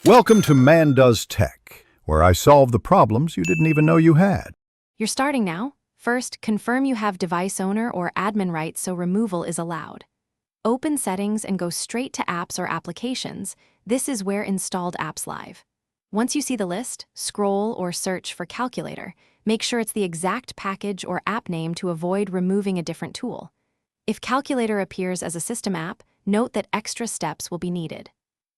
Welcome to Man Does Tech, where I solve the problems you didn't even know you had. You're starting now. First, confirm you have device owner or admin rights so removal is allowed. Open Settings and go straight to Apps or Applications. This is where installed apps live. Once you see the list, scroll or search for Calculator. Make sure it's the exact package or app name to avoid removing a different tool. If Calculator appears as a system app, note that extra steps will be needed.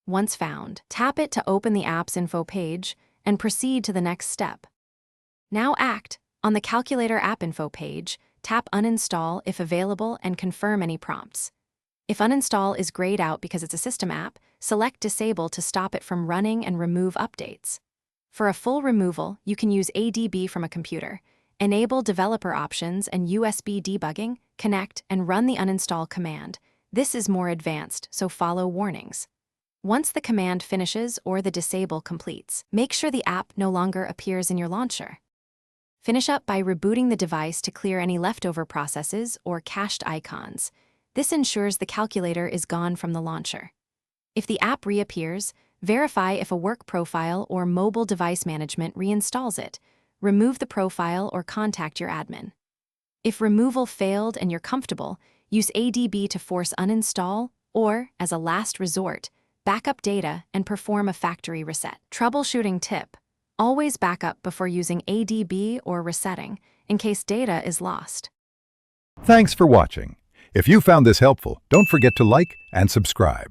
Once found, tap it to open the app's info page and proceed to the next step. Now act. On the Calculator app info page, tap Uninstall if available and confirm any prompts. If uninstall is grayed out because it's a system app, select Disable to stop it from running and remove updates. For a full removal, you can use ADB from a computer. Enable developer options and USB debugging, connect, and run the uninstall command. This is more advanced, so follow warnings. Once the command finishes or the disable completes, make sure the app no longer appears in your launcher. Finish up by rebooting the device to clear any leftover processes or cached icons. This ensures the calculator is gone from the launcher. If the app reappears, verify if a work profile or mobile device management reinstalls it. Remove the profile or contact your admin. If removal failed and you're comfortable, use ADB to force uninstall or, as a last resort, backup data and perform a factory reset. Troubleshooting tip: always back up before using ADB or resetting, in case data is lost. Thanks for watching. If you found this helpful, don't forget to like and subscribe.